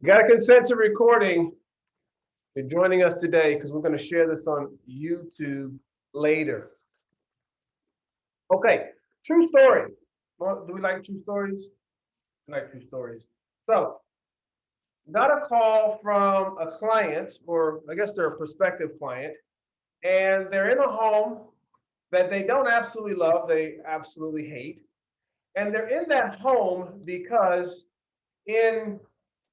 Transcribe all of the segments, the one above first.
Got a consent to recording. You're joining us today because we're going to share this on YouTube later. Okay, true story. Well, do we like true stories? I like true stories. So, got a call from a client, or I guess they're a prospective client, and they're in a home that they don't absolutely love, they absolutely hate. And they're in that home because in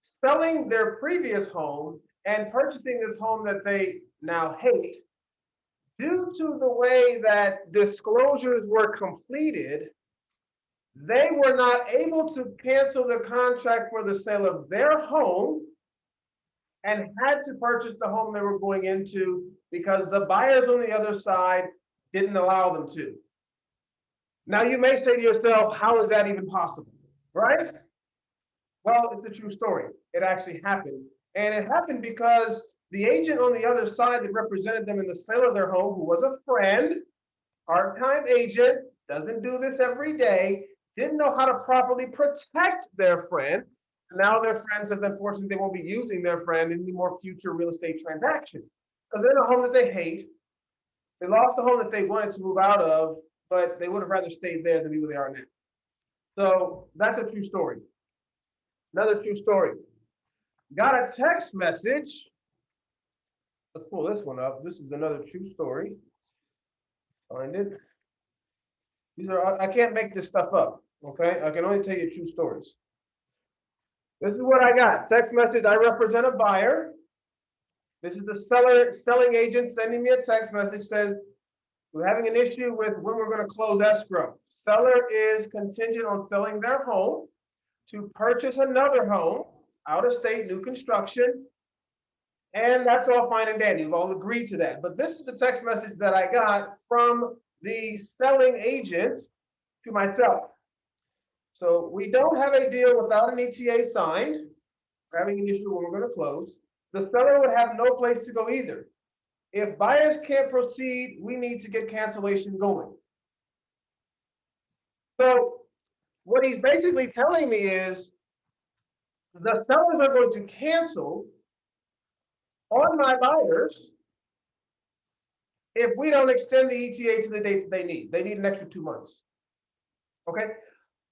selling their previous home and purchasing this home that they now hate, due to the way that disclosures were completed, they were not able to cancel the contract for the sale of their home and had to purchase the home they were going into because the buyers on the other side didn't allow them to. Now you may say to yourself, how is that even possible, right? Well, it's a true story. It actually happened. And it happened because the agent on the other side that represented them in the sale of their home, who was a friend, part-time agent, doesn't do this every day, didn't know how to properly protect their friend. Now their friend says, unfortunately, they won't be using their friend in any more future real estate transactions. Because they're in a home that they hate. They lost the home that they wanted to move out of, but they would have rather stayed there than be where they are now. So that's a true story. Another true story. Got a text message. Let's pull this one up. This is another true story. Find it. These are, I can't make this stuff up, okay? I can only tell you true stories. This is what I got. Text message, I represent a buyer. This is the selling agent sending me a text message, says, we're having an issue with when we're going to close escrow. Seller is contingent on selling their home to purchase another home, out of state, new construction. And that's all fine and dandy. We've all agreed to that. But this is the text message that I got from the selling agent to myself. So we don't have a deal without an ETA signed. We're having an issue when we're going to close. The seller would have no place to go either. If buyers can't proceed, we need to get cancellation going. So what he's basically telling me is the sellers are going to cancel on my buyers if we don't extend the ETA to the date they need. They need an extra 2 months. Okay.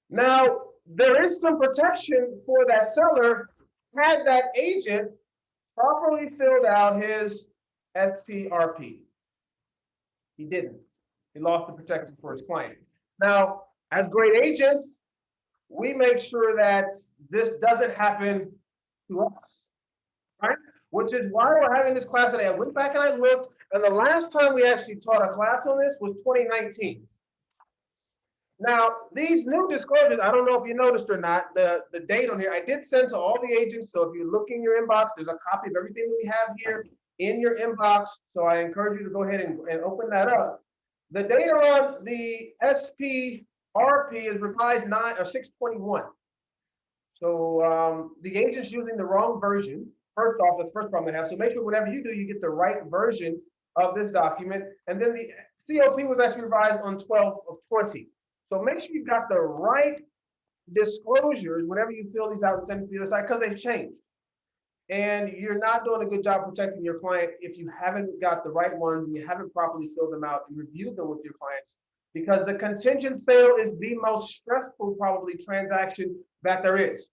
Now, there is some protection for that seller had that agent properly filled out his SPRP. He didn't. He lost the protection for his client. Now, as great agents, we make sure that this doesn't happen to us, right? Which is why we're having this class today. I went back and I looked, and the last time we actually taught a class on this was 2019. Now, these new disclosures, I don't know if you noticed or not, the date on here, I did send to all the agents. So if you look in your inbox, there's a copy of everything that we have here in your inbox. So I encourage you to go ahead and open that up. The date on the SPRP is revised 6/21. So the agent's using the wrong version. First off, the first problem they have. So make sure whatever you do, you get the right version of this document. And then the COP was actually revised on 12/20. So make sure you've got the right disclosures whenever you fill these out and send it to the other side, because they've changed. And you're not doing a good job protecting your client if you haven't got the right ones and you haven't properly filled them out and reviewed them with your clients, because the contingent sale is the most stressful probably transaction that there is.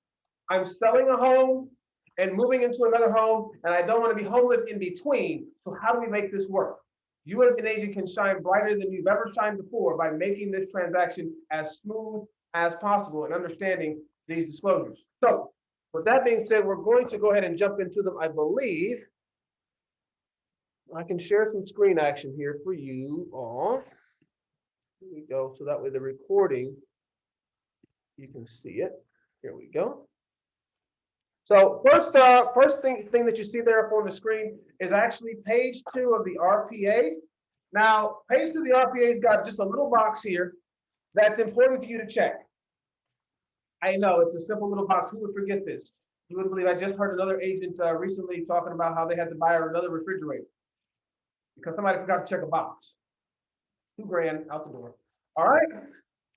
I'm selling a home and moving into another home, and I don't want to be homeless in between. So how do we make this work? You as an agent can shine brighter than you've ever shined before by making this transaction as smooth as possible and understanding these disclosures. So with that being said, we're going to go ahead and jump into them. I believe I can share some screen action here for you all. Here we go. So that way the recording, you can see it. Here we go. So first thing that you see there up on the screen is actually page 2 of the RPA. Now, page 2 of the RPA's got just a little box here that's important for you to check. I know it's a simple little box. Who would forget this? You wouldn't believe I just heard another agent recently talking about how they had to buy another refrigerator because somebody forgot to check a box. $2 grand out the door. All right.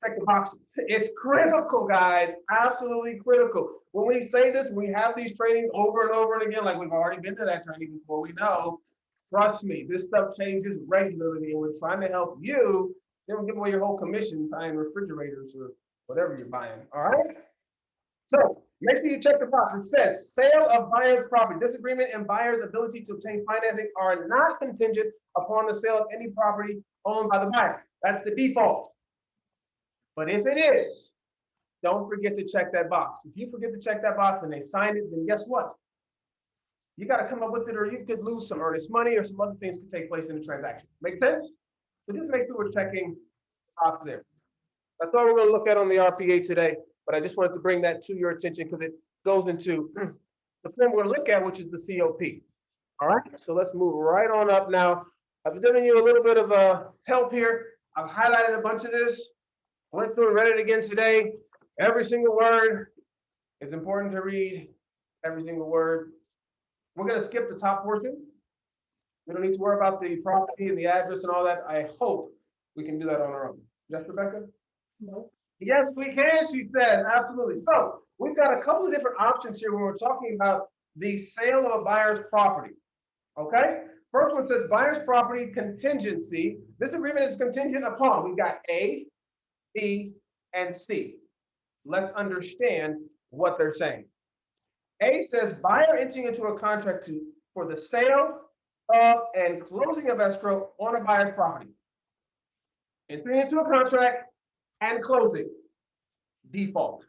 check the boxes. It's critical, guys, absolutely critical. When we say this, we have these trainings over and over and again, like we've already been to that training before, we know. Trust me, this stuff changes regularly, and we're trying to help you. They don't give away your whole commission buying refrigerators or whatever you're buying, all right? So make sure you check the box. It says sale of buyer's property. Disagreement and buyer's ability to obtain financing are not contingent upon the sale of any property owned by the buyer. That's the default. But if it is, don't forget to check that box. If you forget to check that box and they sign it, then guess what? You got to come up with it, or you could lose some earnest money, or some other things could take place in the transaction. Make sense? So just make sure we're checking the box there. That's all we're going to look at on the RPA today, but I just wanted to bring that to your attention because it goes into the form we're going to look at, which is the COP. All right, so let's move right on up now. I've given you a little bit of help here. I've highlighted a bunch of this. Went through and read it again today. Every single word is important to read. Every single word. We're going to skip the top portion. We don't need to worry about the property and the address and all that. I hope we can do that on our own. Yes, Rebecca? No. Yes, we can, she says. Absolutely. So we've got a couple of different options here when we're talking about the sale of a buyer's property. Okay? First one says buyer's property contingency. This agreement is contingent upon. We've got A, B, and C. Let's understand what they're saying. A says buyer entering into a contract for the sale of and closing of escrow on a buyer's property. Entering into a contract and closing. Default.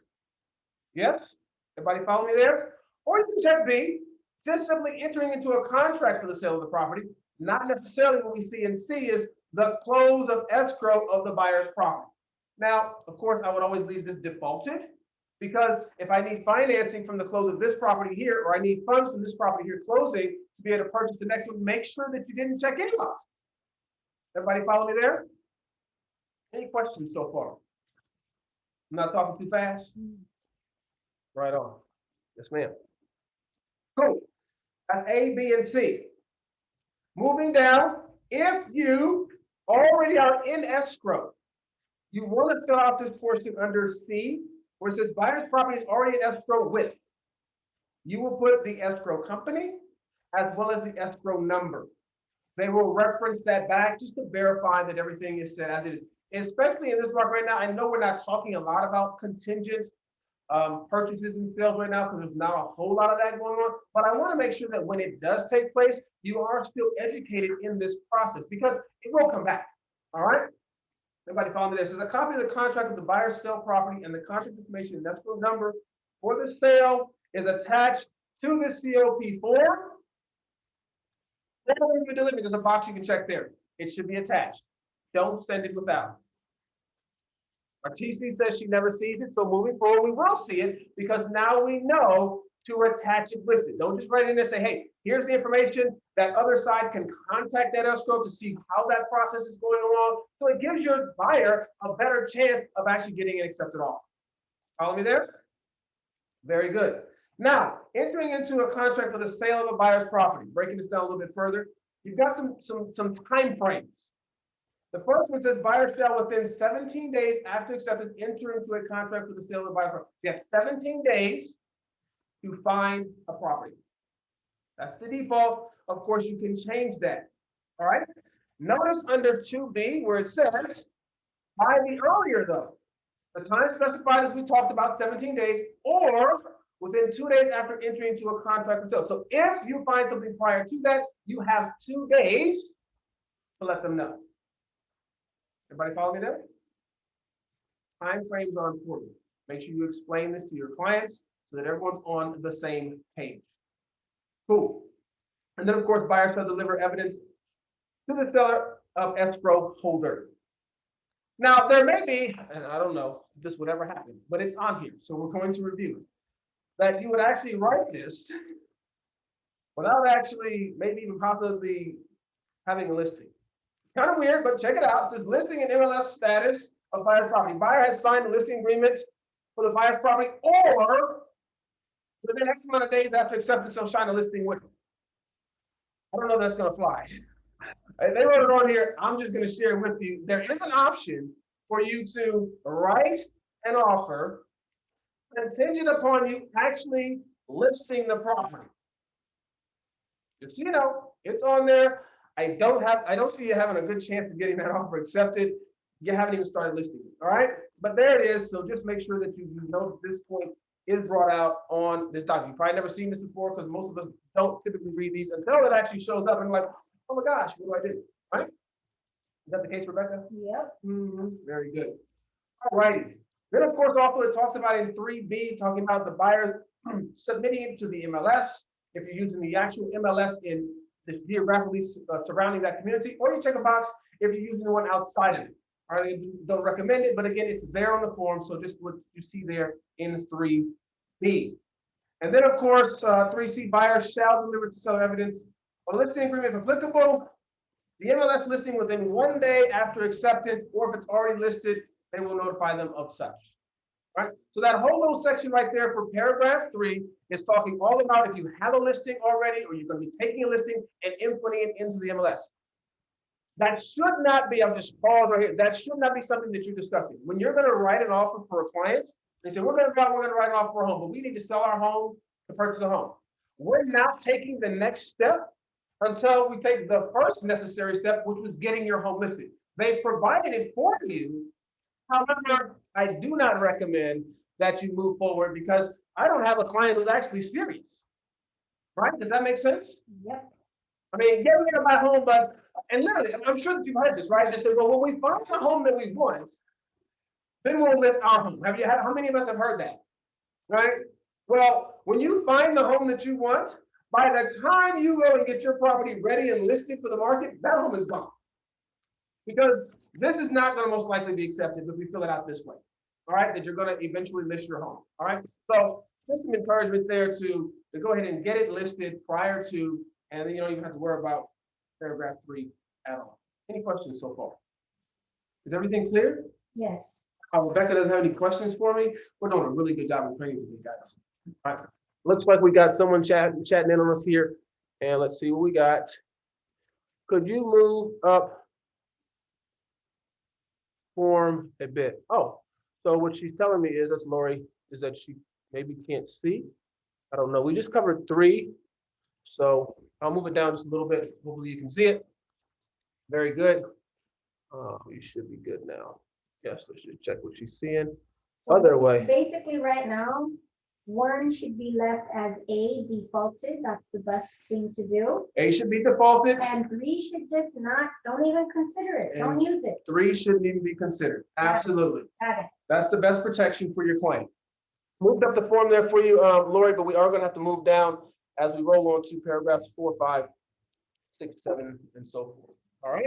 Yes? Everybody follow me there? Or you can check B, just simply entering into a contract for the sale of the property. Not necessarily what we see in C is the close of escrow of the buyer's property. Now, of course, I would always leave this defaulted, because if I need financing from the close of this property here, or I need funds from this property here closing to be able to purchase the next one, make sure that you didn't check any box. Everybody follow me there? Any questions so far? I'm not talking too fast? Right on. Yes, ma'am. Cool. That's A, B, and C. Moving down, if you already are in escrow, you want to fill out this portion under C, where it says buyer's property is already in escrow with. You will put the escrow company as well as the escrow number. They will reference that back just to verify that everything is set as it is. Especially in this block right now, I know we're not talking a lot about contingent purchases and sales right now because there's not a whole lot of that going on. But I want to make sure that when it does take place, you are still educated in this process because it will come back. All right? Everybody follow me there. It says a copy of the contract of the buyer's sale property and the contract information and escrow number for the sale is attached to the COP form. There's a box you can check there. It should be attached. Don't send it without. Our TC says she never sees it, so moving forward, we will see it because now we know to attach it with it. Don't just write in there and say, hey, here's the information. That other side can contact that escrow to see how that process is going along. So it gives your buyer a better chance of actually getting an accepted offer. Follow me there? Very good. Now, entering into a contract for the sale of a buyer's property, breaking this down a little bit further, you've got some time frames. The first one says buyer shall within 17 days after acceptance enter into a contract for the sale of the buyer's property. You have 17 days to find a property. That's the default. Of course, you can change that. All right. Notice under 2B where it says by the earlier though, the time specified as we talked about 17 days or within 2 days after entering into a contract for sale. So if you find something prior to that, you have 2 days to let them know. Everybody follow me there? Time frames are important. Make sure you explain this to your clients so that everyone's on the same page. Cool. And then of course, buyer shall deliver evidence to the seller of escrow holder. Now there may be, and I don't know if this would ever happen, but it's on here. So we're going to review it. That you would actually write this without actually maybe even possibly having a listing. Kind of weird, but check it out. It says listing and MLS status of buyer's property. Buyer has signed the listing agreement for the buyer's property, or within X amount of days after acceptance, they'll sign a listing with them. I don't know if that's going to fly. They wrote it on here. I'm just going to share it with you. There is an option for you to write an offer contingent upon you actually listing the property. Just so you know, it's on there. I don't see you having a good chance of getting that offer accepted. You haven't even started listing it, all right? But there it is. So just make sure that you know that this point is brought out on this document. You've probably never seen this before because most of us don't typically read these until it actually shows up and like, oh my gosh, what do I do? Right? Is that the case, Rebecca? Yep. Very good. All righty. Then, of course, also it talks about in 3B, talking about the buyer submitting it to the MLS. If you're using the actual MLS in this geographically surrounding that community, or you check a box if you're using the one outside of it. All right, don't recommend it, but again, it's there on the form, so just what you see there in 3B. And then, of course, 3C, buyers shall deliver to seller evidence a listing agreement if applicable. The MLS listing within 1 day after acceptance, or if it's already listed, they will notify them of such. All right, so that whole little section right there for paragraph 3 is talking all about if you have a listing already, or you're going to be taking a listing and inputting it into the MLS. That should not be, I'll just pause right here. That should not be something that you're discussing. When you're going to write an offer for a client, they say, we're going to write an offer for a home, but we need to sell our home to purchase a home. We're not taking the next step until we take the first necessary step, which was getting your home listed. They provided it for you. However, I do not recommend that you move forward because I don't have a client who's actually serious. Right? Does that make sense? Yep. I mean, yeah, we're gonna buy a home, but, and literally, I'm sure that you've heard this, right? They say, well, when we find the home that we want, then we'll list our home. How many of us have heard that? Right? Well, when you find the home that you want, by the time you go and get your property ready and listed for the market, that home is gone. Because this is not going to most likely be accepted if we fill it out this way. All right, that you're going to eventually list your home. All right, so just some encouragement there to go ahead and get it listed prior to, and then you don't even have to worry about paragraph 3 at all. Any questions so far? Is everything clear? Yes. Rebecca doesn't have any questions for me. We're doing a really good job of training with you guys. All right. Looks like we got someone chatting in on us here. And let's see what we got. Could you move up form a bit? Oh, so what she's telling me is, that's Lori, is that she maybe can't see. I don't know. We just covered 3. So I'll move it down just a little bit. Hopefully you can see it. Very good. You should be good now. Yes, let's just check what she's seeing. Other way. Basically, right now, 1 should be left as A, defaulted. That's the best thing to do. A should be defaulted. And 3 should just don't even consider it. Don't use it. 3 shouldn't even be considered. Absolutely. Got it. That's the best protection for your claim. Moved up the form there for you, Lori, but we are going to have to move down as we roll on to paragraphs 4, 5, 6, 7, and so forth. All right.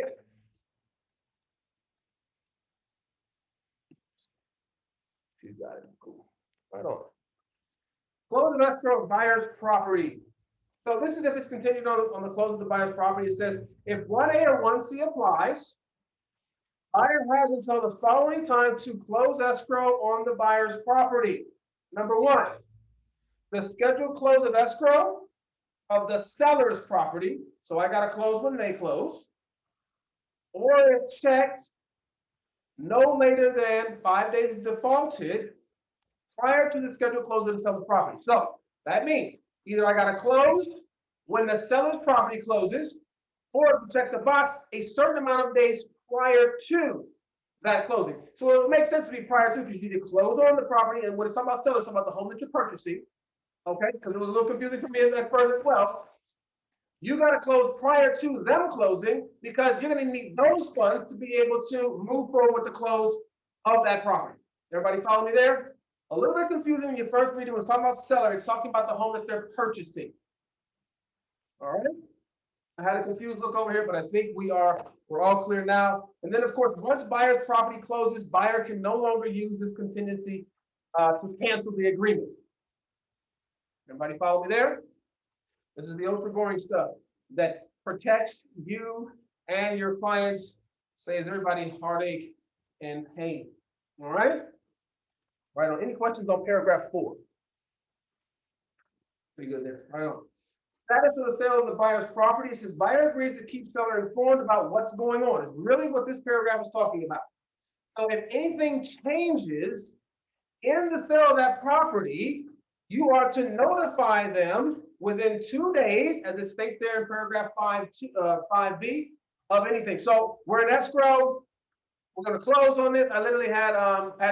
You got it. Cool. Right on. Close of escrow of buyer's property. So this is if it's continued on the close of the buyer's property. It says if 1A or 1C applies, buyer has until the following time to close escrow on the buyer's property. Number 1, the scheduled close of escrow of the seller's property. So I got to close when they close. Or if checked no later than 5 days defaulted prior to the scheduled close of the seller's property. So that means either I got to close when the seller's property closes, or check the box a certain amount of days prior to that closing. So it makes sense to be prior to, because you need to close on the property. And when it's talking about sellers, it's talking about the home that you're purchasing. Okay, because it was a little confusing for me at first as well. You got to close prior to them closing, because you're going to need those funds to be able to move forward with the close of that property. Everybody follow me there? A little bit confusing when you first read it. When it's talking about seller, it's talking about the home that they're purchasing. All right. I had a confused look over here, but I think we're all clear now. And then, of course, once buyer's property closes, buyer can no longer use this contingency to cancel the agreement. Everybody follow me there? This is the ultra boring stuff that protects you and your clients, saves everybody heartache and pain. All right? Right on. Any questions on paragraph 4? Pretty good there. Right on. Status of the sale of the buyer's property. It says buyer agrees to keep seller informed about what's going on. It's really what this paragraph is talking about. So if anything changes in the sale of that property, you are to notify them within 2 days, as it states there in paragraph 5B, of anything. So we're in escrow. We're going to close on this. I literally had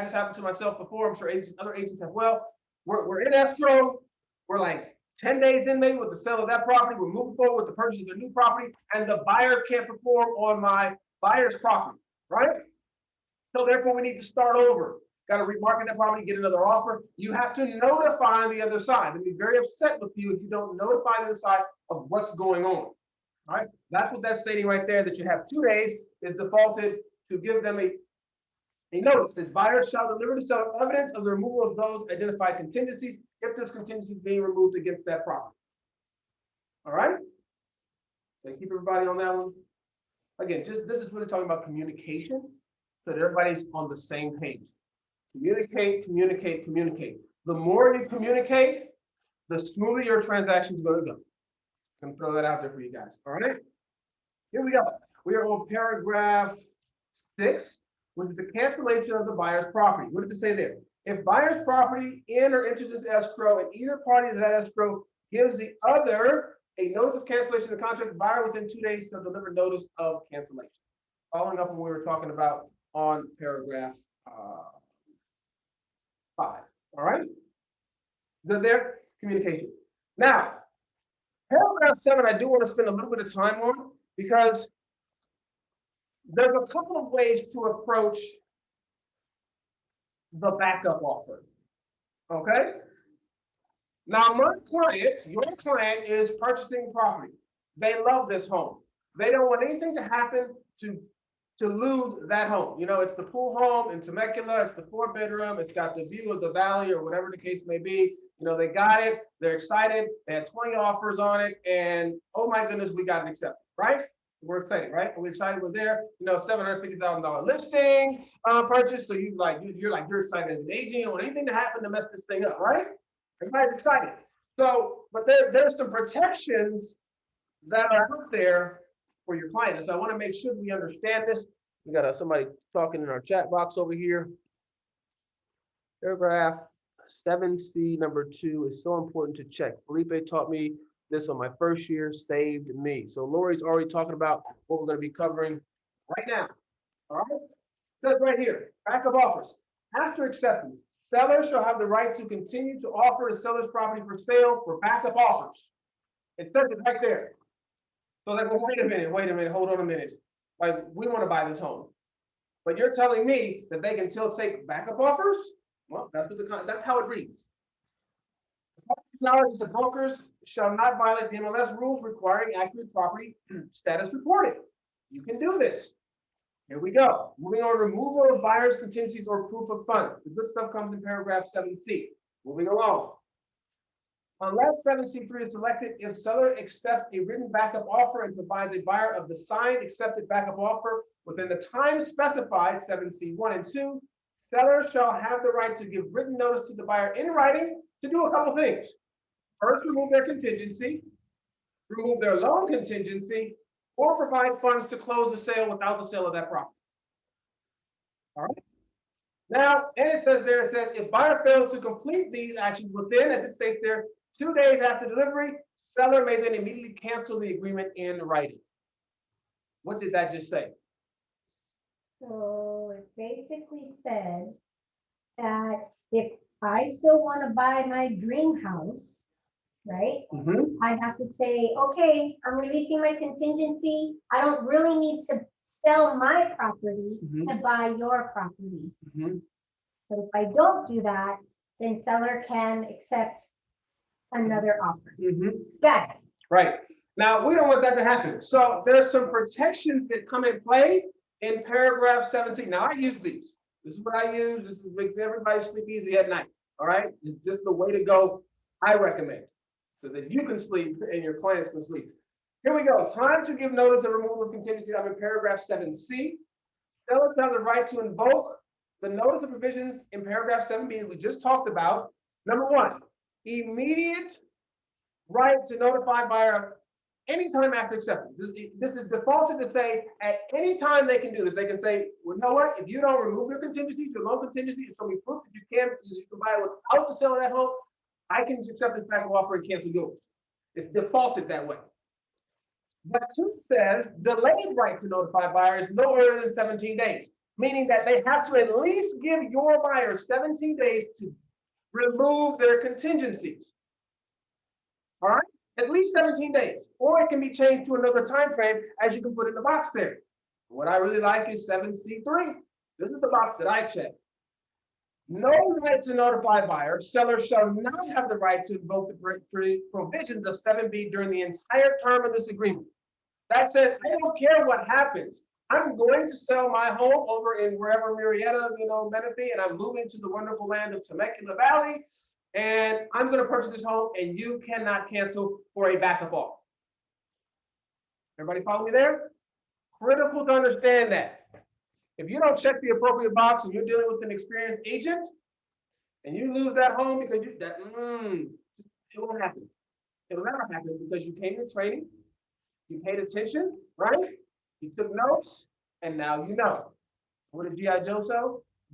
this happen to myself before. I'm sure other agents have well. We're in escrow. We're like 10 days in maybe with the sale of that property. We're moving forward with the purchase of the new property, and the buyer can't perform on my buyer's property, right? So therefore, we need to start over. Got to remarket that property, get another offer. You have to notify the other side. They'll be very upset with you if you don't notify the other side of what's going on. All right, that's what that's stating right there, that you have 2 days is defaulted to give them a notice. This buyer shall deliver to seller evidence of the removal of those identified contingencies if there's contingencies being removed against that property. All right, so keep everybody on that one. Again, this is really talking about communication, so that everybody's on the same page. Communicate, communicate, communicate. The more you communicate, the smoother your transaction is going to go. I'm going to throw that out there for you guys. All right. Here we go. We are on paragraph 6, which is the cancellation of the buyer's property. What does it say there? If buyer's property in or enters into escrow and either party of that escrow gives the other a notice of cancellation of the contract, the buyer within 2 days shall deliver notice of cancellation. Following up on what we were talking about on paragraph 5. All right. Good there? Communication. Now, paragraph 7, I do want to spend a little bit of time on because there's a couple of ways to approach the backup offer. Okay. Now, my client, your client, is purchasing property. They love this home. They don't want anything to happen to lose that home. You know, it's the pool home in Temecula. It's the 4-bedroom. It's got the view of the valley or whatever the case may be. You know, they got it. They're excited. They had 20 offers on it. And oh my goodness, we got it accepted, right? We're excited, right? We're excited. We're there. You know, $750,000 listing purchase. So you're excited as an agent. You don't want anything to happen to mess this thing up, right? Everybody's excited. So, but there's some protections that are out there for your client. And so I want to make sure we understand this. We got somebody talking in our chat box over here. Paragraph 7C number 2 is so important to check. Felipe taught me this on my first year, saved me. So Lori's already talking about what we're going to be covering right now. All right. It says right here, backup offers. After acceptance, seller shall have the right to continue to offer the seller's property for sale for backup offers. It says it right there. So like, well, wait a minute, hold on a minute. Like, we want to buy this home, but you're telling me that they can still take backup offers? Well, that's how it reads. The brokers shall not violate the MLS rules requiring accurate property status reporting. You can do this. Here we go. Moving on, removal of buyer's contingencies or proof of funds. The good stuff comes in paragraph 7C. Moving along. Unless 7C3 is selected, if seller accepts a written backup offer and provides a buyer of the signed accepted backup offer within the time specified, 7C1 and 2, seller shall have the right to give written notice to the buyer in writing to do a couple things. First, remove their contingency, remove their loan contingency, or provide funds to close the sale without the sale of that property. All right. Now, and it says if buyer fails to complete these actions within, as it states there, 2 days after delivery, seller may then immediately cancel the agreement in writing. What did that just say? So it basically said that if I still want to buy my dream house, right? I have to say, okay, I'm releasing my contingency. I don't really need to sell my property to buy your property. But if I don't do that, then seller can accept another offer. Got it. Right. Now, we don't want that to happen. So there's some protections that come in play in paragraph 17. Now, I use these. This is what I use. This makes everybody sleep easy at night. All right. It's just the way to go. I recommend so that you can sleep and your clients can sleep. Here we go. Time to give notice of removal of contingency. I'm in paragraph 7C. Sellers have the right to invoke the notice of provisions in paragraph 7B that we just talked about. Number 1, immediate right to notify buyer anytime after acceptance. This is defaulted to say at any time they can do this. They can say, well, you know what? If you don't remove your contingencies, your loan contingency, it's going to be proof that you can buy it without the sale of that home. I can accept this back offer and cancel yours. It's defaulted that way. But 2 says delayed right to notify buyers no earlier than 17 days, meaning that they have to at least give your buyer 17 days to remove their contingencies. All right, at least 17 days, or it can be changed to another time frame, as you can put in the box there. What I really like is 7C3. This is the box that I check. No right to notify buyer. Seller shall not have the right to invoke the provisions of 7B during the entire term of this agreement. That says, I don't care what happens. I'm going to sell my home over in wherever Murrieta, Menifee, and I'm moving to the wonderful land of Temecula Valley, and I'm going to purchase this home, and you cannot cancel for a backup offer. Everybody follow me there? Critical to understand that. If you don't check the appropriate box and you're dealing with an experienced agent, and you lose that home because it won't happen. It'll never happen because you came to training, you paid attention, right? You took notes, and now you know. What did G.I. Joe say?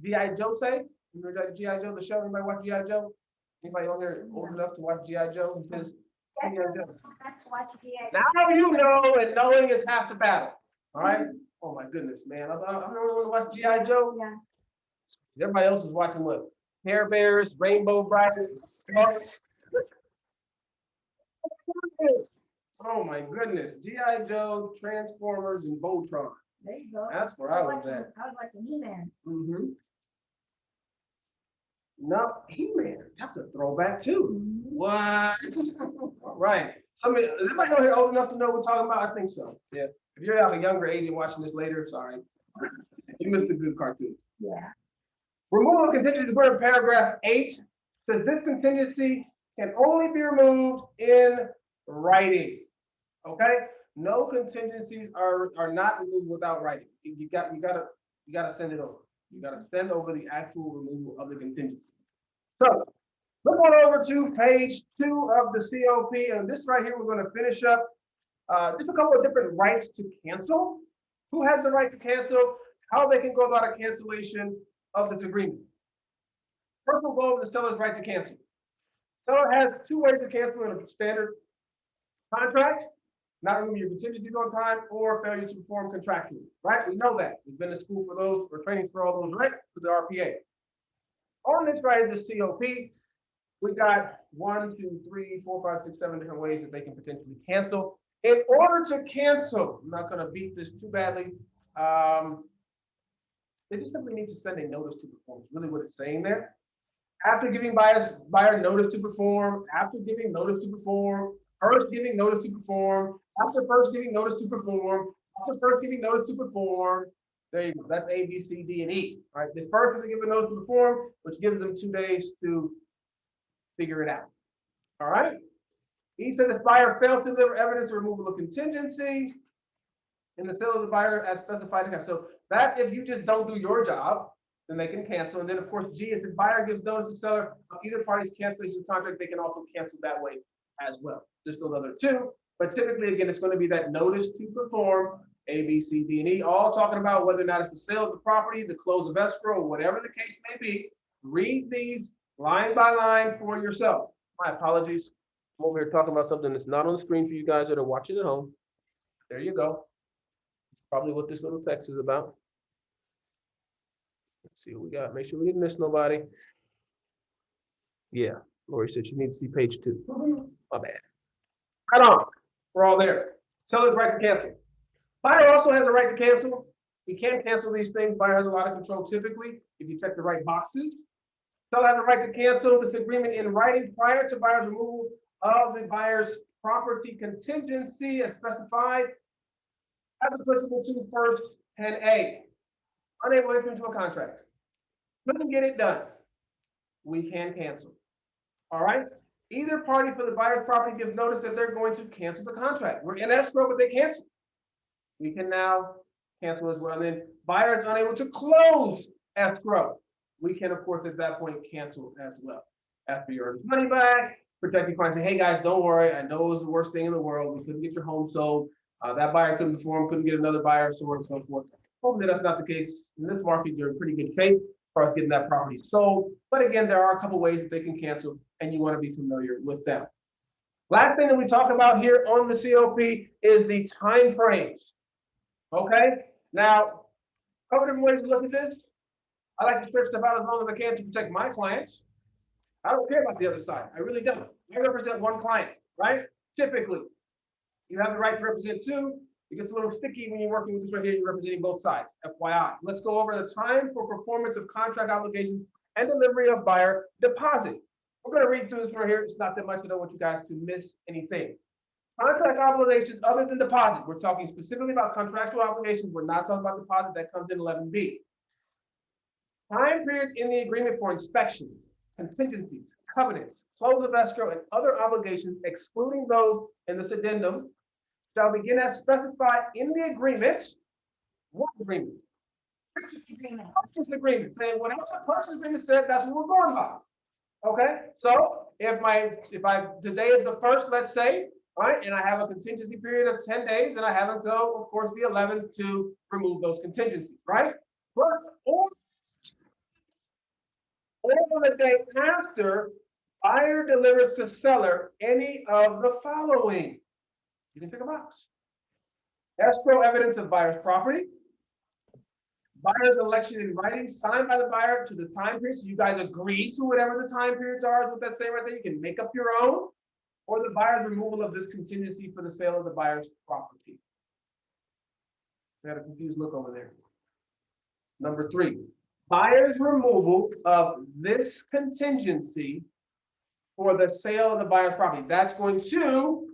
G.I. Joe say? Remember G.I. Joe, the show? Anybody watch G.I. Joe? Anybody on there old enough to watch G.I. Joe? He says, G.I. Joe. Now you know, and knowing is half the battle. All right? Oh my goodness, man. I'm the only one to watch G.I. Joe. Yeah. Everybody else is watching what? Care Bears, Rainbow Bright, Sparks. Oh my goodness. G.I. Joe, Transformers, and Voltron. There you go. That's where I was at. I was watching He-Man. Mm-hmm. No, He-Man. That's a throwback too. What? Right. Somebody, is anybody here old enough to know what we're talking about? I think so. Yeah. If you're of a younger age and watching this later, sorry. You missed a good cartoon. Yeah. Removal of contingency, we're in paragraph 8. Says this contingency can only be removed in writing. Okay? No contingencies are not removed without writing. You gotta send it over. You gotta send over the actual removal of the contingency. So look on over to page 2 of the COP, and this right here, we're going to finish up. Just a couple of different rights to cancel. Who has the right to cancel? How they can go about a cancellation of this agreement. First, we'll go over the seller's right to cancel. Seller has 2 ways to cancel in a standard contract: not removing your contingencies on time or failure to perform contractually. Right? We know that. We've been to school for those, for training for all those, right? For the RPA. On this right, this COP, we've got 1, 2, 3, 4, 5, 6, 7 different ways that they can potentially cancel. In order to cancel, I'm not going to beat this too badly. They just simply need to send a notice to perform. It's really what it's saying there. After giving buyer notice to perform, after giving notice to perform, first giving notice to perform, after first giving notice to perform, after first giving notice to perform. There you go. That's A, B, C, D, and E. All right. The first is to give a notice to perform, which gives them 2 days to figure it out. All right. E said if buyer fails to deliver evidence of removal of contingency in the sale of the buyer as specified. So that's if you just don't do your job, then they can cancel. And then of course G is if buyer gives notice to seller of either party's cancellation contract, they can also cancel that way as well. Just those other 2. But typically, again, it's going to be that notice to perform, A, B, C, D, and E, all talking about whether or not it's the sale of the property, the close of escrow, whatever the case may be. Read these line by line for yourself. My apologies. I'm over here talking about something that's not on the screen for you guys that are watching at home. There you go. Probably what this little text is about. Let's see what we got. Make sure we didn't miss nobody. Yeah, Lori said she needs to see page 2. My bad. Right on. We're all there. Seller's right to cancel. Buyer also has a right to cancel. He can cancel these things. Buyer has a lot of control typically if you check the right boxes. Seller has a right to cancel this agreement in writing prior to buyer's removal of the buyer's property contingency as specified as applicable to first 10A. Unable to enter into a contract. Couldn't get it done. We can cancel. All right. Either party for the buyer's property gives notice that they're going to cancel the contract. We're in escrow, but they cancel. We can now cancel as well. And then buyer is unable to close escrow. We can, of course, at that point cancel as well. After you earn money back, protect your client, say, hey guys, don't worry, I know it was the worst thing in the world, we couldn't get your home sold, that buyer couldn't perform, couldn't get another buyer, so on and so forth. Hopefully that's not the case. In this market, you're in pretty good shape as far as getting that property sold. But again, there are a couple ways that they can cancel, and you want to be familiar with them. Last thing that we talk about here on the COP is the time frames. Okay, now, a couple different ways to look at this. I like to stretch stuff out as long as I can to protect my clients. I don't care about the other side. I really don't. I represent one client, right? Typically, you have the right to represent two. It gets a little sticky when you're working with this right here. You're representing both sides. FYI. Let's go over the time for performance of contract obligations and delivery of buyer deposit. We're going to read through this right here. It's not that much. I don't want you guys to miss anything. Contract obligations other than deposit. We're talking specifically about contractual obligations. We're not talking about deposit. That comes in 11B. Time periods in the agreement for inspections, contingencies, covenants, close of escrow, and other obligations, excluding those in this addendum, shall begin as specified in the agreement. What agreement? Purchase agreement. Purchase agreement. Saying whatever the purchase agreement said, that's what we're going by. Okay, so if today is the 1st, let's say, right, and I have a contingency period of 10 days, and I have until, of course, the 11th to remove those contingencies, right? Or the day after, buyer delivers to seller any of the following. You can pick a box. Escrow evidence of buyer's property. Buyer's election in writing signed by the buyer to the time period. So you guys agree to whatever the time periods are, is what that's saying right there. You can make up your own. Or the buyer's removal of this contingency for the sale of the buyer's property. We had a confused look over there. Number 3, buyer's removal of this contingency for the sale of the buyer's property. That's going to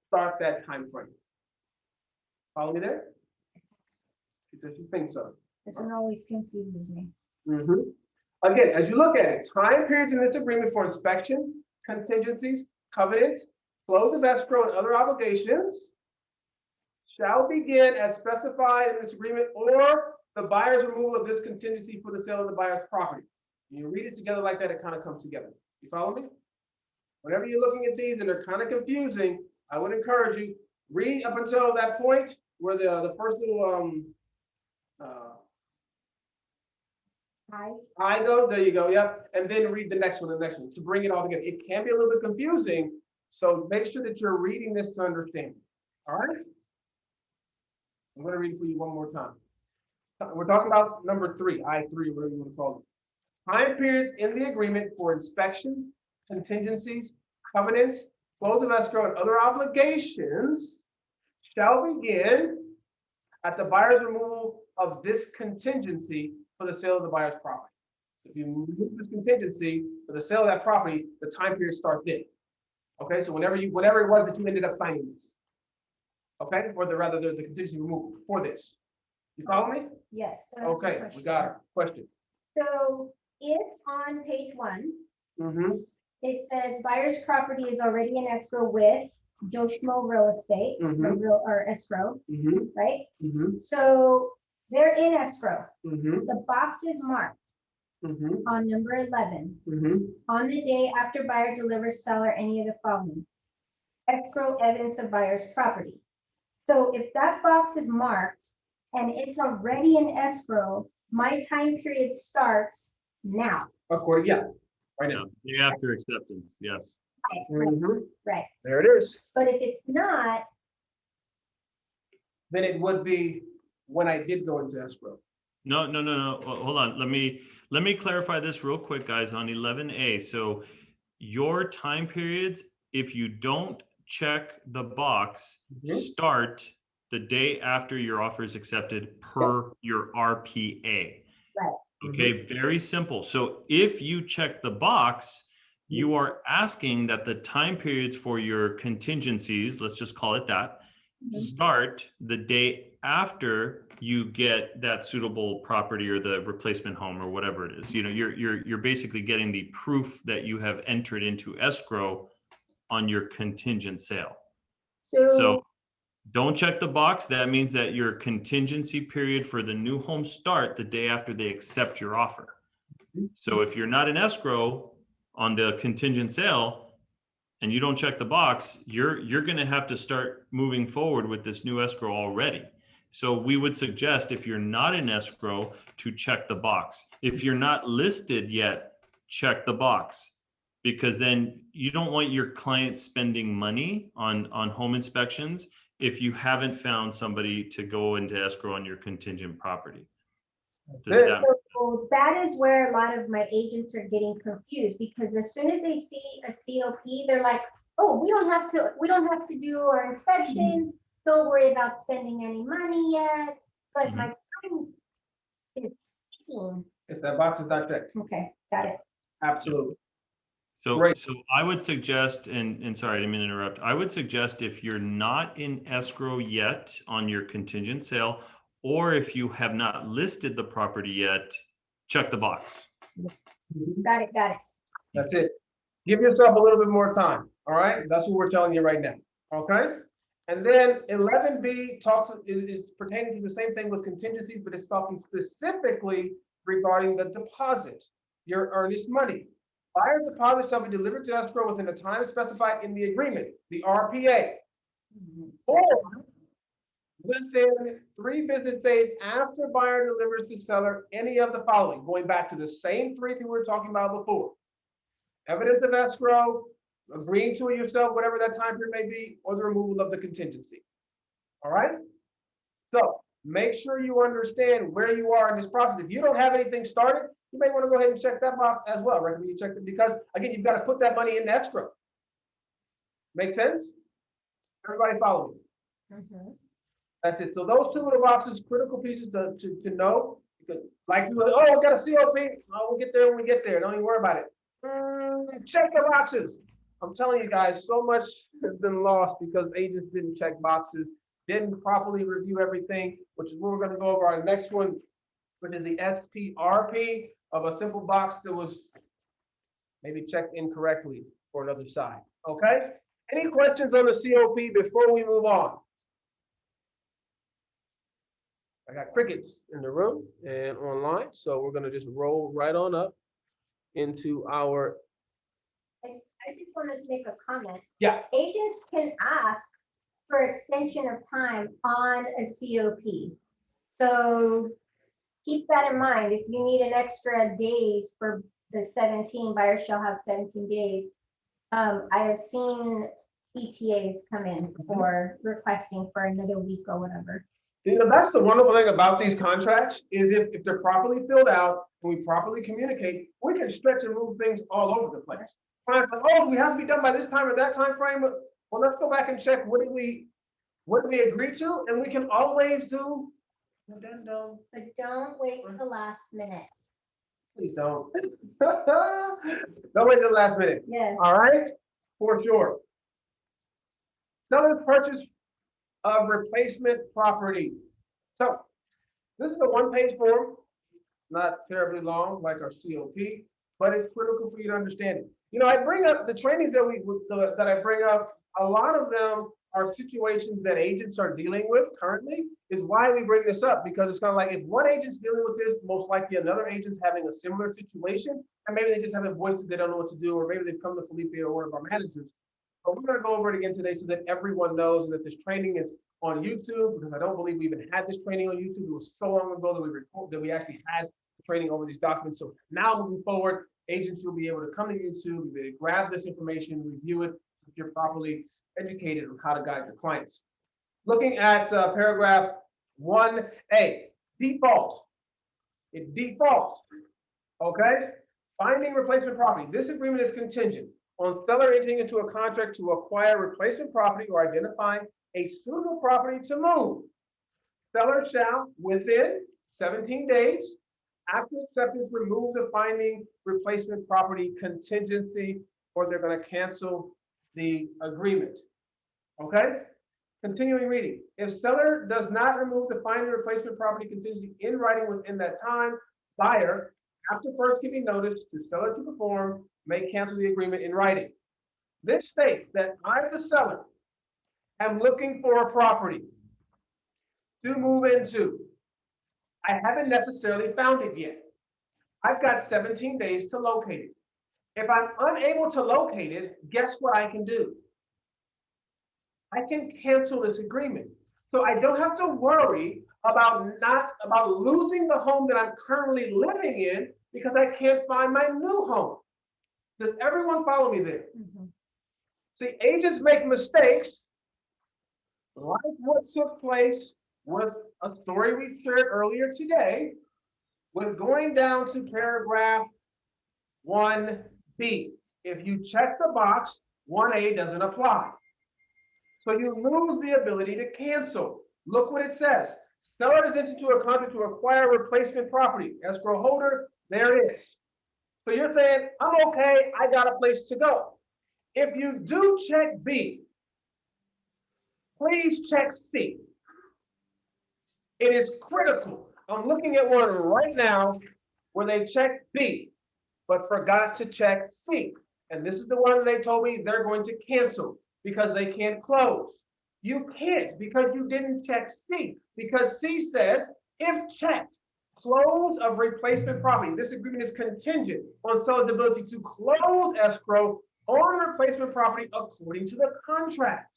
start that time frame. Follow me there? Because you think so. This one always confuses me. Again, as you look at it, time periods in this agreement for inspections, contingencies, covenants, close of escrow, and other obligations shall begin as specified in this agreement or the buyer's removal of this contingency for the sale of the buyer's property. When you read it together like that, it kind of comes together. You follow me? Whenever you're looking at these and they're kind of confusing, I would encourage you, read up until that point where the first little I go, there you go, yep, and then read the next one to bring it all together. It can be a little bit confusing, so make sure that you're reading this to understand. All right? I'm going to read it for you one more time. We're talking about number 3, I3, whatever you want to call it. Time periods in the agreement for inspections, contingencies, covenants, close of escrow, and other obligations shall begin at the buyer's removal of this contingency for the sale of the buyer's property. If you remove this contingency for the sale of that property, the time period starts then. Okay, so whatever it was that you ended up signing this. Okay, or the contingency removal for this. You follow me? Yes. Okay, we got it. Question. So if on page 1, it says buyer's property is already in escrow with Joe Schmo Real Estate, or escrow, right? So they're in escrow. The box is marked on number 11. On the day after buyer delivers seller any of the following. Escrow evidence of buyer's property. So if that box is marked and it's already in escrow, my time period starts now. According, yeah, right now. Day after acceptance, yes. Right. There it is. But if it's not, Then it would be when I did go into escrow. No. Well, hold on. Let me clarify this real quick, guys, on 11A. So your time periods, if you don't check the box, start the day after your offer is accepted per your RPA. Right. Okay, very simple. So if you check the box, you are asking that the time periods for your contingencies, let's just call it that, start the day after you get that suitable property or the replacement home or whatever it is. You know, you're basically getting the proof that you have entered into escrow on your contingent sale. So don't check the box. That means that your contingency period for the new home start the day after they accept your offer. So if you're not in escrow on the contingent sale, and you don't check the box, you're going to have to start moving forward with this new escrow already. So we would suggest, if you're not in escrow, to check the box. If you're not listed yet, check the box, because then you don't want your client spending money on home inspections if you haven't found somebody to go into escrow on your contingent property. Does that? So that is where a lot of my agents are getting confused, because as soon as they see a COP, they're like, oh, we don't have to do our inspections. Don't worry about spending any money yet. But my time is ticking. If that box is not checked, Okay, got it. absolutely. So, Great. so I would suggest, and sorry, I didn't mean to interrupt. I would suggest, if you're not in escrow yet on your contingent sale, or if you have not listed the property yet, check the box. Got it, got it. That's it. Give yourself a little bit more time. All right. That's what we're telling you right now. Okay. And then 11B is pertaining to the same thing with contingencies, but it's talking specifically regarding the deposit, your earnest money. Buyer deposit shall be delivered to escrow within the time specified in the agreement, the RPA, or within 3 business days after buyer delivers to seller any of the following, going back to the same 3 that we were talking about before: evidence of escrow, agreeing to it yourself, whatever that time period may be, or the removal of the contingency. All right? So make sure you understand where you are in this process. If you don't have anything started, you may want to go ahead and check that box as well. I recommend you check it, because again, you've got to put that money in escrow. Make sense? Everybody follow me? That's it. So those 2 little boxes, critical pieces to know. Because like, oh, I got a COP. Oh, we'll get there when we get there. Don't even worry about it. Check the boxes. I'm telling you guys, so much has been lost because agents didn't check boxes, didn't properly review everything, which is what we're going to go over our next one, which is the SPRP of a simple box that was maybe checked incorrectly for another side. Okay? Any questions on the COP before we move on? I got crickets in the room and online, so we're going to just roll right on up into our. I just want to make a comment. Yeah. Agents can ask for extension of time on a COP. So keep that in mind. If you need an extra days for the 17, buyers shall have 17 days. I have seen ETAs come in for requesting for another week or whatever. That's the wonderful thing about these contracts, is if they're properly filled out and we properly communicate, we can stretch and move things all over the place. Like, oh, we have to be done by this time or that time frame. Well, let's go back and check what did we agree to, and we can always do addendum. But don't wait till the last minute. Please don't. Don't wait till the last minute. Yes. All right, for sure. Seller's purchase of replacement property. So this is a 1-page form, not terribly long like our COP, but it's critical for you to understand it. You know, I bring up the trainings that I bring up. A lot of them are situations that agents are dealing with currently, is why we bring this up, because it's kind of like, if one agent's dealing with this, most likely another agent's having a similar situation, and maybe they just haven't voiced it, they don't know what to do, or maybe they've come to Felipe or one of our managers. But we're going to go over it again today so that everyone knows, and that this training is on YouTube, because I don't believe we even had this training on YouTube. It was so long ago that we actually had the training over these documents. So now moving forward, agents will be able to come to YouTube, you'll be able to grab this information, review it, if you're properly educated on how to guide your clients. Looking at paragraph 1A, default. It defaults, okay? Finding replacement property. This agreement is contingent on seller entering into a contract to acquire replacement property or identifying a suitable property to move. Seller shall, within 17 days after acceptance, remove the finding replacement property contingency, or they're going to cancel the agreement. Okay? Continuing reading. If seller does not remove the finding replacement property contingency in writing within that time, buyer, after first giving notice to seller to perform, may cancel the agreement in writing. This states that I, the seller, am looking for a property to move into. I haven't necessarily found it yet. I've got 17 days to locate it. If I'm unable to locate it, guess what I can do? I can cancel this agreement. So I don't have to worry about losing the home that I'm currently living in because I can't find my new home. Does everyone follow me there? See, agents make mistakes, like what took place with a story we shared earlier today, with going down to paragraph 1B. If you check the box, 1A doesn't apply. So you lose the ability to cancel. Look what it says. Seller is entered into a contract to acquire replacement property. Escrow holder, there it is. So you're saying, I'm okay, I got a place to go. If you do check B, please check C. It is critical. I'm looking at one right now where they checked B, but forgot to check C. And this is the one they told me they're going to cancel because they can't close. You can't because you didn't check C, because C says, if checked, close of replacement property. This agreement is contingent on seller's ability to close escrow on replacement property according to the contract.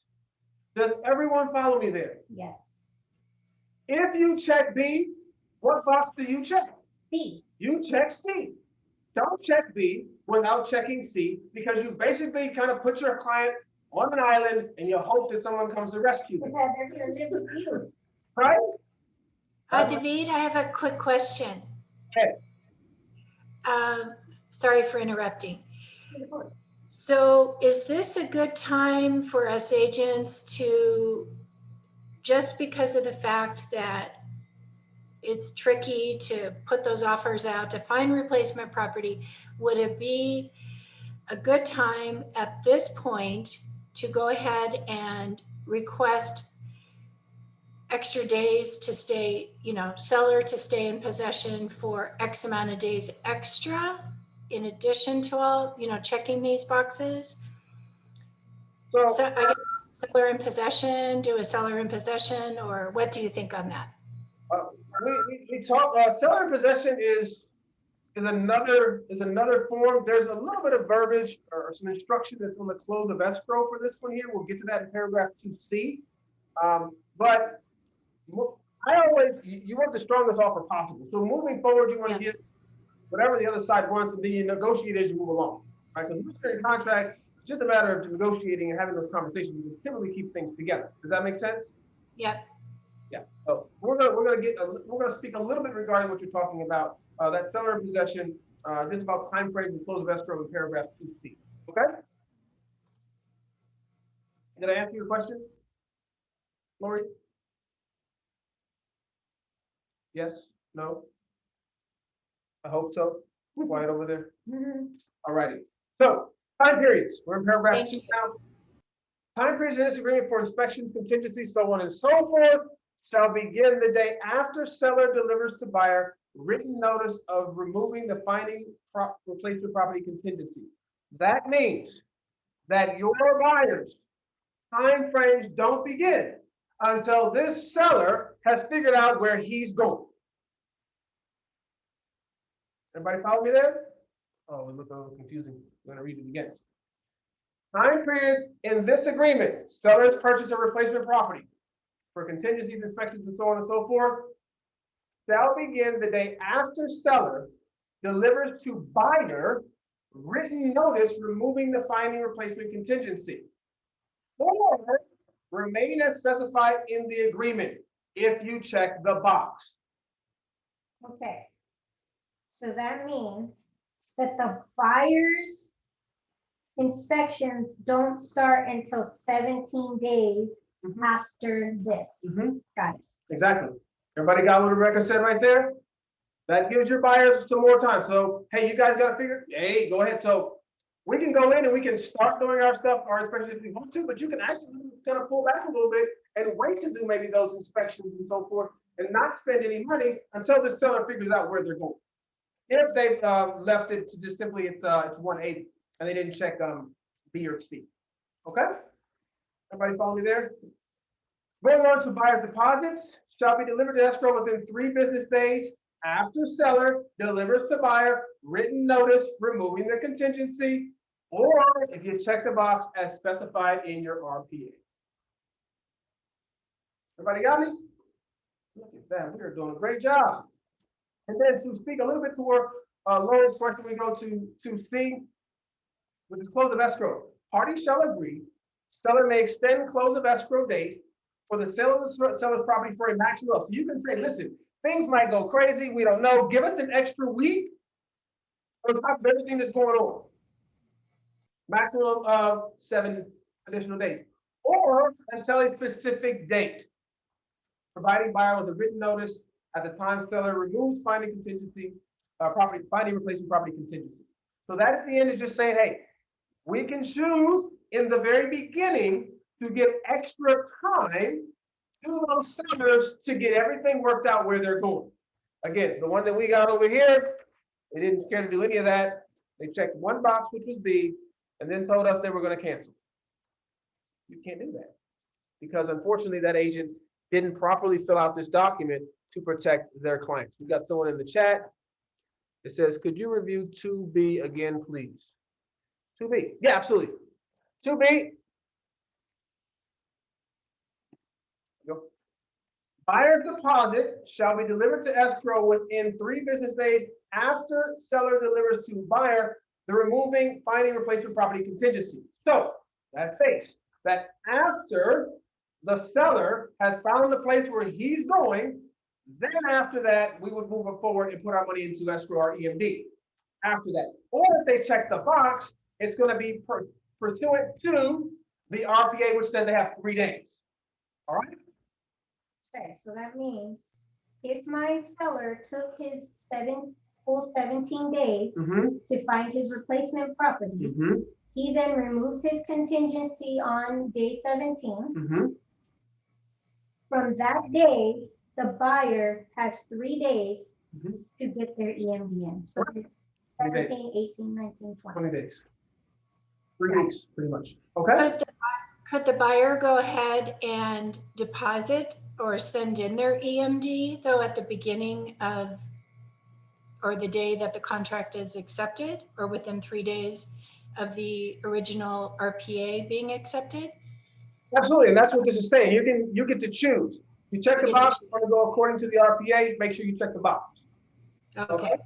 Does everyone follow me there? Yes. If you check B, what box do you check? B. You check C. Don't check B without checking C, because you basically kind of put your client on an island and you hope that someone comes to rescue them. Because they're gonna live with you. Right? David, I have a quick question. Okay. Sorry for interrupting. So is this a good time for us agents to, just because of the fact that it's tricky to put those offers out to find replacement property, would it be a good time at this point to go ahead and request extra days to stay, seller to stay in possession for X amount of days extra in addition to all, checking these boxes? So I guess seller in possession, do a seller in possession, or what do you think on that? We talk, seller in possession is another form. There's a little bit of verbiage or some instruction that's on the close of escrow for this one here. We'll get to that in paragraph 2C. But I always, you want the strongest offer possible. So moving forward, you want to get whatever the other side wants, and then you negotiate as you move along. Right? Because we're in contract, it's just a matter of negotiating and having those conversations. We typically keep things together. Does that make sense? Yep. Yeah. So we're gonna speak a little bit regarding what you're talking about. That seller in possession, just about time frame and close of escrow in paragraph 2C. Okay. Did I answer your question, Lori? Yes? No? I hope so. Quiet over there. All righty. So time periods. We're in paragraph 2 now. Time periods in this agreement for inspections, contingencies, so on and so forth, shall begin the day after seller delivers to buyer written notice of removing the finding replacement property contingency. That means that your buyers' time frames don't begin until this seller has figured out where he's going. Everybody follow me there? Oh, it looked a little confusing. I'm going to read it again. Time periods in this agreement, seller's purchase of replacement property for contingencies, inspections, and so on and so forth, shall begin the day after seller delivers to buyer written notice removing the finding replacement contingency, or remain as specified in the agreement if you check the box. Okay. So that means that the buyer's inspections don't start until 17 days after this. Got it. Exactly. Everybody got what Rebecca said right there? That gives your buyers some more time. So, hey, you guys got to figure, hey, go ahead. So we can go in and we can start doing our stuff, our inspections if we want to, but you can actually kind of pull back a little bit and wait to do maybe those inspections and so forth and not spend any money until the seller figures out where they're going. If they've left it to just simply it's 180 and they didn't check B or C. Okay? Everybody follow me there? Going on to buyer's deposits shall be delivered to escrow within 3 business days after seller delivers to buyer written notice removing the contingency, or if you check the box as specified in your RPA. Everybody got me? Look at that, we are doing a great job. And then to speak a little bit toward Laura's question, we go to C, which is close of escrow. Parties shall agree, seller may extend close of escrow date for the sale of the seller's property for a maximum of, so you can say, listen, things might go crazy, we don't know, give us an extra week on top of everything that's going on. Maximum of 7 additional days, or until a specific date, providing buyer with a written notice at the time seller removes finding contingency, finding replacement property contingency. So that at the end is just saying, hey, we can choose in the very beginning to give extra time to those sellers to get everything worked out where they're going. Again, the one that we got over here, they didn't care to do any of that. They checked one box, which was B, and then told us they were going to cancel. You can't do that because unfortunately that agent didn't properly fill out this document to protect their clients. We got someone in the chat. It says, could you review 2B again, please? 2B, yeah, absolutely. 2B. Go. Buyer's deposit shall be delivered to escrow within 3 business days after seller delivers to buyer the removing finding replacement property contingency. So that face that after the seller has found the place where he's going, then after that, we would move it forward and put our money into escrow or EMD after that. Or if they check the box, it's going to be pursuant to the RPA, which said they have 3 days. All right. Okay, so that means if my seller took his full 17 days to find his replacement property, he then removes his contingency on day 17. From that day, the buyer has 3 days to get their EMD in. So it's 17, 18, 19, 20. 20 days. 3 weeks, pretty much. Okay. Could the buyer go ahead and deposit or send in their EMD though at the beginning of, or the day that the contract is accepted, or within 3 days of the original RPA being accepted? Absolutely, and that's what this is saying. You get to choose. You check the box, you want to go according to the RPA, make sure you check the box. Okay.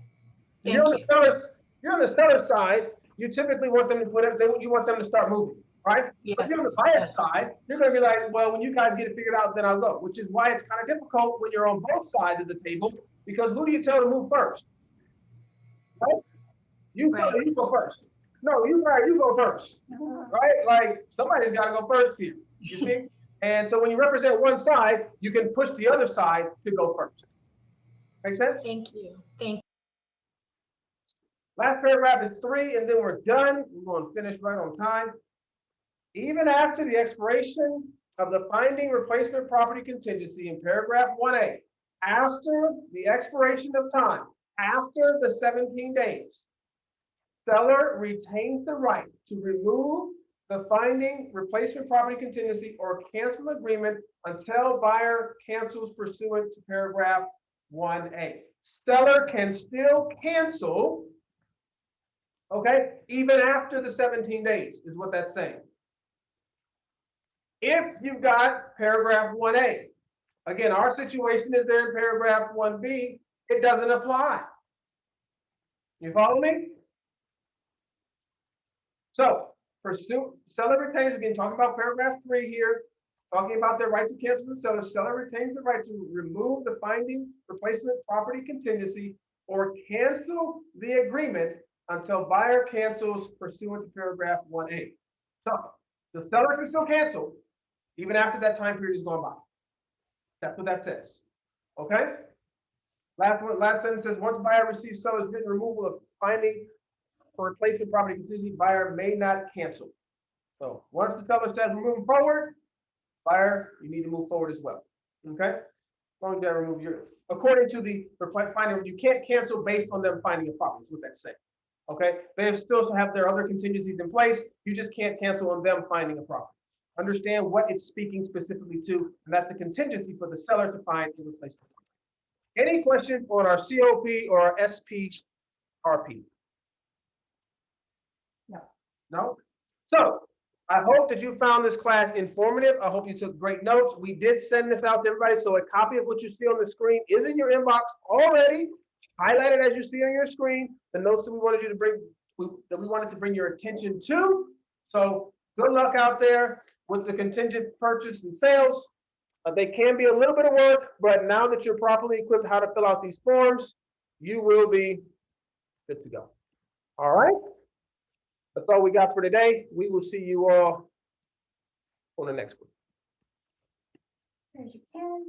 You're on the seller side, you typically want them to put it, you want them to start moving, right? Yes. But if you're on the buyer side, you're going to be like, well, when you guys get it figured out, then I'll go, which is why it's kind of difficult when you're on both sides of the table, because who do you tell to move first? Right? You go first. No, you go first, right? Like somebody's got to go first here, you see? And so when you represent one side, you can push the other side to go first. Make sense? Thank you. Thank you. Last paragraph is 3, and then we're done. We're going to finish right on time. Even after the expiration of the finding replacement property contingency in paragraph 1A, after the expiration of time, after the 17 days, seller retains the right to remove the finding replacement property contingency or cancel agreement until buyer cancels pursuant to paragraph 1A. Seller can still cancel, okay, even after the 17 days is what that's saying. If you've got paragraph 1A, again, our situation is there in paragraph 1B, it doesn't apply. You follow me? So, seller retains, again, talking about paragraph 3 here, talking about their right to cancel the seller. Seller retains the right to remove the finding replacement property contingency or cancel the agreement until buyer cancels pursuant to paragraph 1A. So, the seller can still cancel even after that time period is gone by. That's what that says. Okay? Last sentence says, once buyer receives seller's written removal of finding for replacement property contingency, buyer may not cancel. So once the seller says we're moving forward, buyer, you need to move forward as well. Okay? As long as they remove your, according to the finding, you can't cancel based on them finding a property, is what that's saying. Okay? They still have their other contingencies in place. You just can't cancel on them finding a property. Understand what it's speaking specifically to, and that's the contingency for the seller to find a replacement. Any questions on our COP or our SPRP? No. No? So I hope that you found this class informative. I hope you took great notes. We did send this out to everybody, so a copy of what you see on the screen is in your inbox already, highlighted as you see on your screen, the notes that we wanted you to bring, that we wanted to bring your attention to. So good luck out there with the contingent purchase and sales. They can be a little bit of work, but now that you're properly equipped how to fill out these forms, you will be good to go. All right. That's all we got for today. We will see you all on the next one. There's your pen.